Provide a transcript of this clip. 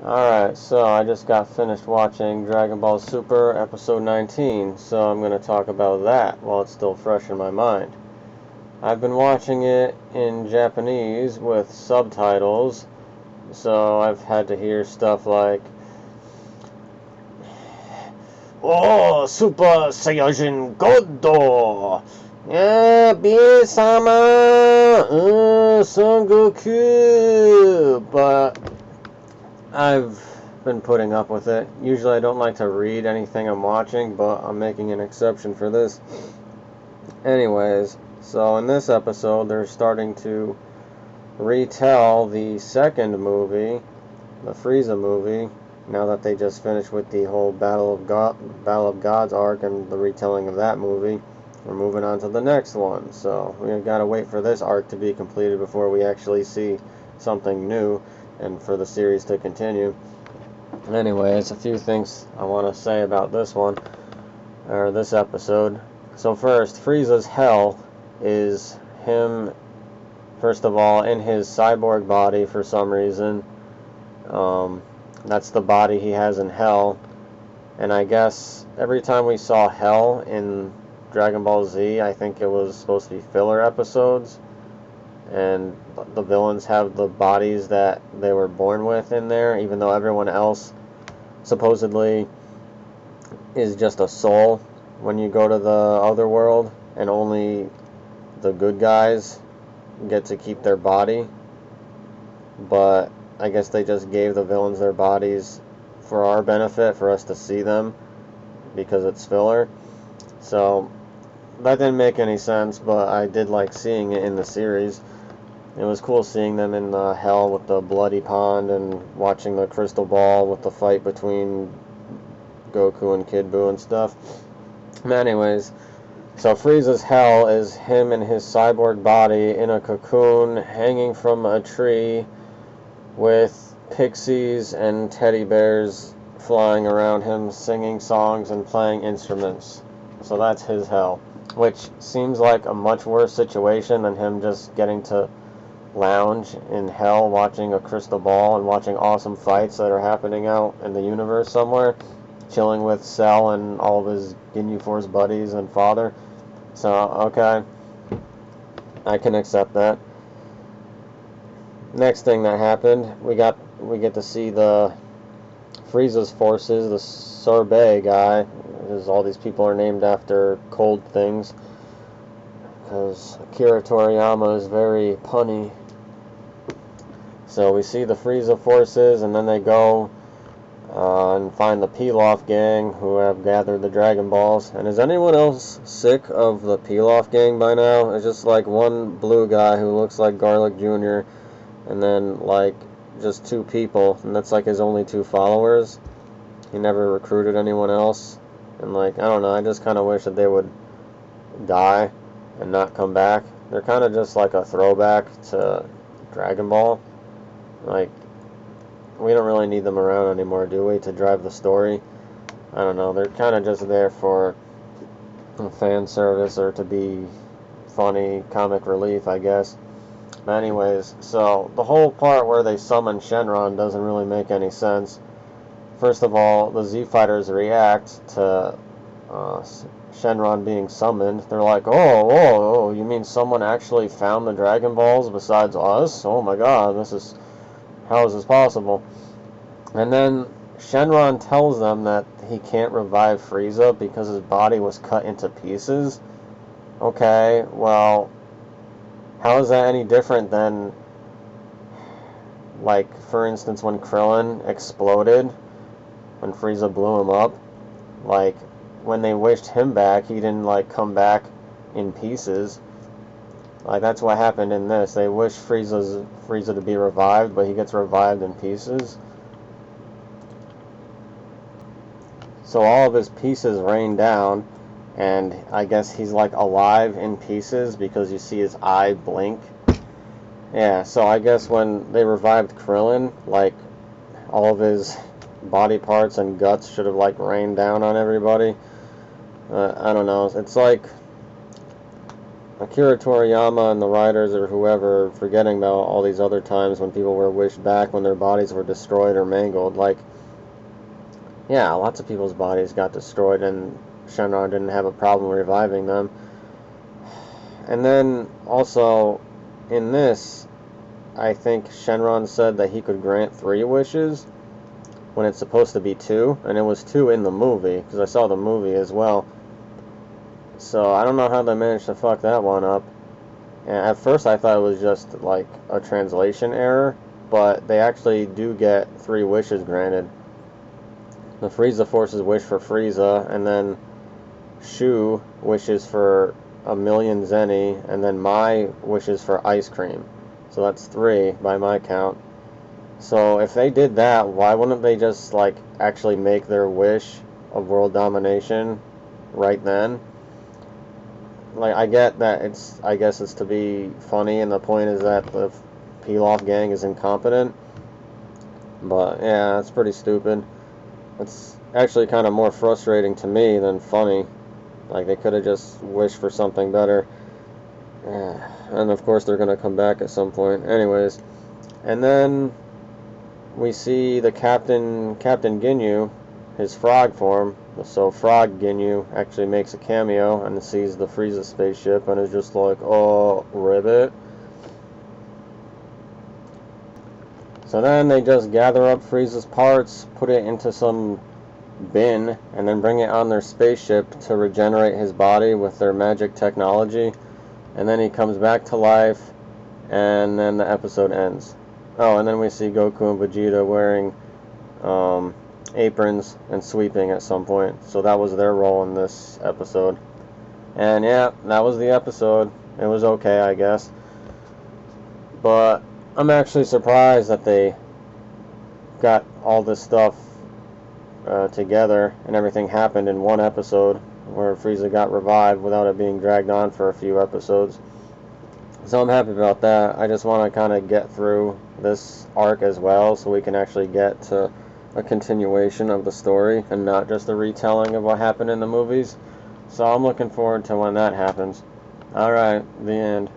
Alright, so I just got finished watching Dragonball Super episode 19, so I'm going to talk about that while it's still fresh in my mind. I've been watching it in Japanese with subtitles, so I've had to hear stuff like, "Oh, Super Saiyajin Godo! Yeah, B-sama! Son Goku!" But I've been putting up with it. Usually I don't like to read anything I'm watching, but I'm making an exception for this. Anyways, so in this episode they're starting to retell the second movie, the Frieza movie, now that they just finished with the whole Battle of Gods arc and the retelling of that movie. We're moving on to the next one, so we gotta wait for this arc to be completed before we actually see something new and for the series to continue. Anyways, a few things I want to say about this one, or this episode. So first, Frieza's hell is him, first of all, in his cyborg body for some reason. That's the body he has in hell. And I guess every time we saw hell in Dragon Ball Z, I think it was supposed to be filler episodes. And the villains have the bodies that they were born with in there, even though everyone else supposedly is just a soul when you go to the other world, and only the good guys get to keep their body. But I guess they just gave the villains their bodies for our benefit, for us to see them, because it's filler. So that didn't make any sense, but I did like seeing it in the series. It was cool seeing them in the hell with the bloody pond and watching the crystal ball with the fight between Goku and Kid Buu and stuff. Anyways, so Frieza's hell is him in his cyborg body in a cocoon hanging from a tree with pixies and teddy bears flying around him, singing songs and playing instruments. So that's his hell, which seems like a much worse situation than him just getting to lounge in hell watching a crystal ball and watching awesome fights that are happening out in the universe somewhere, chilling with Cell and all of his Ginyu Force buddies and father. So, okay, I can accept that. Next thing that happened, we get to see the Frieza's forces, the sorbet guy, because all these people are named after cold things, because Akira Toriyama is very punny. So we see the Frieza forces, and then they go and find the Pilaf gang, who have gathered the Dragon Balls. And is anyone else sick of the Pilaf gang by now? It's just like one blue guy who looks like Garlic Jr., and then like just two people, and that's like his only two followers. He never recruited anyone else. And like, I don't know, I just kind of wish that they would die and not come back. They're kind of just like a throwback to Dragon Ball. Like, we don't really need them around anymore, do we, to drive the story? I don't know, they're kind of just there for fan service or to be funny comic relief, I guess. But anyways, so the whole part where they summon Shenron doesn't really make any sense. First of all, the Z Fighters react to Shenron being summoned. They're like, oh, you mean someone actually found the Dragon Balls besides us? Oh my god, how is this possible? And then Shenron tells them that he can't revive Frieza because his body was cut into pieces. Okay, well, how is that any different than, like, for instance, when Krillin exploded, when Frieza blew him up? Like, when they wished him back, he didn't, like, come back in pieces. Like, that's what happened in this. They wish Frieza to be revived, but he gets revived in pieces. So all of his pieces rain down, and I guess he's like alive in pieces because you see his eye blink. Yeah, so I guess when they revived Krillin, like, all of his body parts and guts should have like rained down on everybody. I don't know. It's like, Akira Toriyama and the writers or whoever forgetting about all these other times when people were wished back when their bodies were destroyed or mangled. Like, yeah, lots of people's bodies got destroyed and Shenron didn't have a problem reviving them. And then also in this, I think Shenron said that he could grant 3 wishes when it's supposed to be 2, and it was 2 in the movie, because I saw the movie as well. So I don't know how they managed to fuck that one up. And at first I thought it was just like a translation error, but they actually do get 3 wishes granted. The Frieza Forces wish for Frieza, and then Shu wishes for 1,000,000 Zenny, and then Mai wishes for ice cream. So that's 3 by my count. So if they did that, why wouldn't they just like actually make their wish of world domination right then? Like, I get that I guess it's to be funny, and the point is that the Pilaf gang is incompetent. But yeah, it's pretty stupid. It's actually kind of more frustrating to me than funny. Like, they could have just wished for something better. Yeah. And of course they're going to come back at some point. Anyways. And then we see the Captain Ginyu, his frog form. So Frog Ginyu actually makes a cameo and sees the Frieza spaceship and is just like, oh, ribbit. So then they just gather up Frieza's parts, put it into some bin, and then bring it on their spaceship to regenerate his body with their magic technology. And then he comes back to life, and then the episode ends. Oh, and then we see Goku and Vegeta wearing aprons and sweeping at some point. So that was their role in this episode. And yeah, that was the episode. It was okay, I guess. But I'm actually surprised that they got all this stuff together and everything happened in one episode where Frieza got revived without it being dragged on for a few episodes. So I'm happy about that. I just want to kind of get through this arc as well so we can actually get to a continuation of the story and not just a retelling of what happened in the movies. So I'm looking forward to when that happens. Alright, the end.